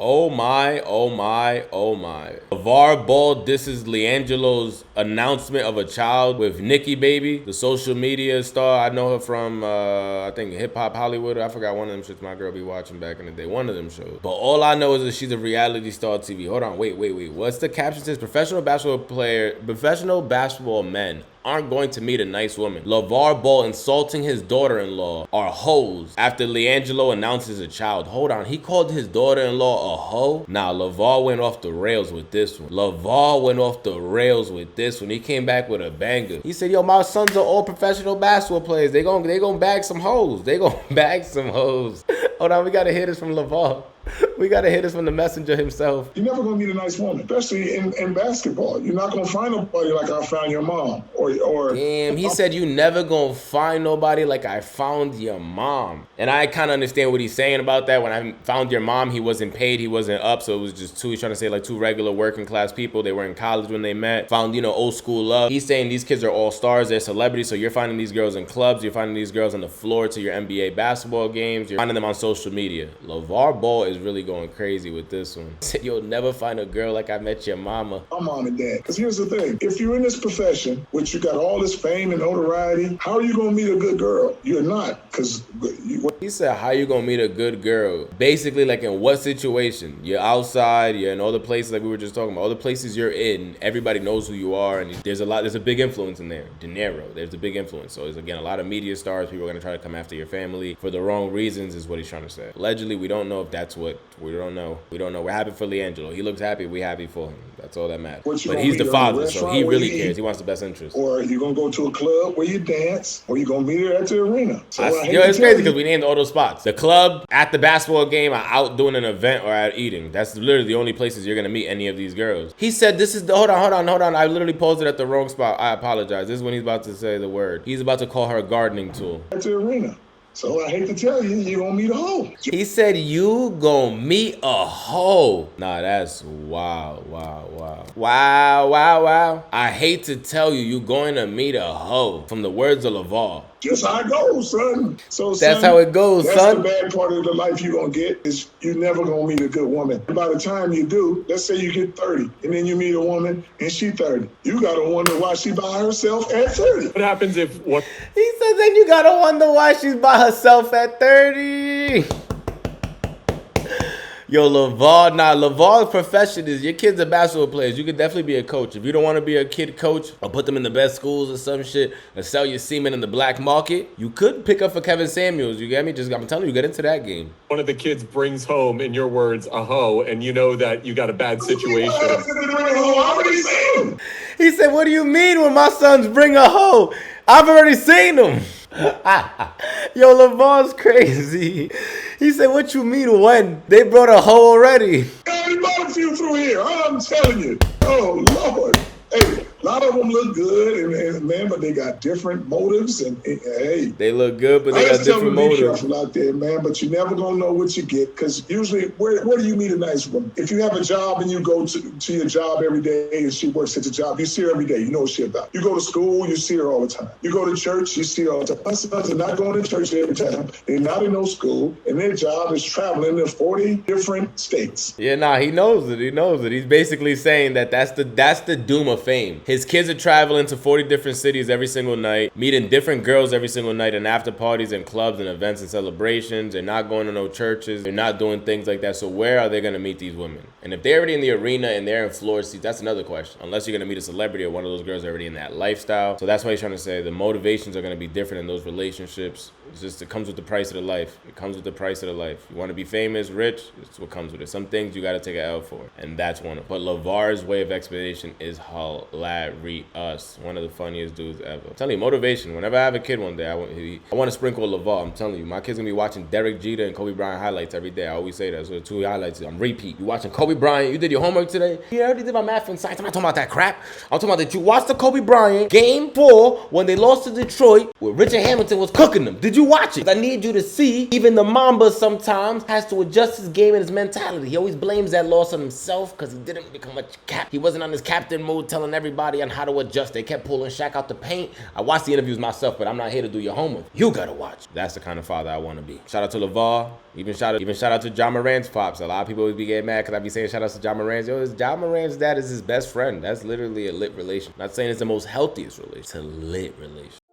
Oh my, oh my, oh my. LaVar Ball disses LiAngelo's announcement of a child with Nicki Baby, the social media star. I know her from, I think, Hip Hop Hollywood. I forgot one of them shits my girl be watching back in the day. One of them shows. But all I know is that she's a reality star TV. Hold on, wait. What's the caption? Says professional basketball men aren't going to meet a nice woman. LaVar Ball insulting his daughter-in-law are hoes after LiAngelo announces a child. Hold on, he called his daughter-in-law a hoe? Nah, LaVar went off the rails with this one. He came back with a banger. He said, yo, my sons are all professional basketball players. They gonna bag some hoes. Hold on, we gotta hear this from LaVar. We gotta hear this from the messenger himself. You're never gonna meet a nice woman, especially in basketball. You're not gonna find nobody like I found your mom, or. Damn, he said you never gonna find nobody like I found your mom. And I kind of understand what he's saying about that. When I found your mom, he wasn't paid, he wasn't up, so it was just he's trying to say like two regular working class people. They were in college when they met, found, old school love. He's saying these kids are all stars, they're celebrities, so you're finding these girls in clubs, you're finding these girls on the floor to your NBA basketball games, you're finding them on social media. LaVar Ball is really going crazy with this one. He said, you'll never find a girl like I met your mama. My mom and dad. Because here's the thing. If you're in this profession, which you got all this fame and notoriety, how are you going to meet a good girl? You're not. Because he said, how you going to meet a good girl? Basically, like in what situation? You're outside, you're in all the places like we were just talking about. All the places you're in, everybody knows who you are. And there's a big influence in there. De Niro, there's a big influence. So there's, again, a lot of media stars. People are going to try to come after your family for the wrong reasons is what he's trying to say. Allegedly, we don't know if that's what, we don't know. We're happy for LiAngelo. He looks happy. We're happy for him. That's all that matters. But he's the father, so he really cares. He wants the best interest. Or you're going to go to a club where you dance, or you're going to meet her at the arena. So it's crazy because we named all those spots. The club, at the basketball game, or out doing an event, or out eating. That's literally the only places you're going to meet any of these girls. He said this is the, hold on. I literally posed it at the wrong spot. I apologize. This is when he's about to say the word. He's about to call her a gardening tool. At the arena. So I hate to tell you, you're gonna meet a hoe. He said you gonna meet a hoe. Nah, that's wow. I hate to tell you, you going to meet a hoe. From the words of LaVar. Just how it goes, son. So that's how it goes, son. That's the bad part of the life you're going to get is you're never going to meet a good woman. By the time you do, let's say you get 30, and then you meet a woman, and she's 30. You got to wonder why she by herself at 30. What happens if what? He said then you got to wonder why she's by herself at 30. Yo, LaVar's profession is your kids are basketball players. You could definitely be a coach. If you don't want to be a kid coach or put them in the best schools or some shit or sell your semen in the black market, you could pick up for Kevin Samuels. You get me? I'm telling you, get into that game. One of the kids brings home, in your words, a hoe, and you know that you got a bad situation. He said, what do you mean when my sons bring a hoe? I've already seen them. Yo, LaVar's crazy. He said, what you mean when? They brought a hoe already. They brought a few through here. I'm telling you. Oh, Lord. Hey, a lot of them look good, and man, but they got different motives. And hey, they look good, but they got different motives. Be careful out there, man. But you never gonna know what you get, because usually, where do you meet a nice woman? If you have a job and you go to your job every day, and she works at the job, you see her every day. You know what she's about. You go to school, you see her all the time. You go to church, you see her all the time. My sons are not going to church every time. They're not in no school, and their job is traveling to 40 different states. Yeah, nah, he knows it. He's basically saying that that's the doom of fame. His kids are traveling to 40 different cities every single night, meeting different girls every single night in after parties and clubs and events and celebrations. They're not going to no churches. They're not doing things like that. So where are they going to meet these women? And if they're already in the arena and they're in floor seats, that's another question. Unless you're going to meet a celebrity or one of those girls already in that lifestyle. So that's why he's trying to say the motivations are going to be different in those relationships. It comes with the price of the life. You want to be famous, rich, it's what comes with it. Some things you got to take an L for, and that's one of them. But LaVar's way of explanation is hilarious. One of the funniest dudes ever. I'm telling you, motivation. Whenever I have a kid one day, I want to sprinkle LaVar. I'm telling you, my kid's going to be watching Derek Jeter and Kobe Bryant highlights every day. I always say that. So the two highlights on repeat. You watching Kobe Kobe Bryant, you did your homework today? Yeah, I already did my math and science. I'm not talking about that crap. I'm talking about that you watched the Kobe Bryant game 4 when they lost to Detroit where Richard Hamilton was cooking them. Did you watch it? I need you to see even the Mamba sometimes has to adjust his game and his mentality. He always blames that loss on himself because he didn't become a cap. He wasn't on his captain mode telling everybody on how to adjust. They kept pulling Shaq out the paint. I watched the interviews myself, but I'm not here to do your homework. You gotta watch. That's the kind of father I want to be. Shout out to Lavar. Even shout out to John Morant's pops. A lot of people would be getting mad because I be saying shout out to John Morant. Yo, John Morant's dad is his best friend. That's literally a lit relation. Not saying it's the most healthiest relation. It's a lit relation.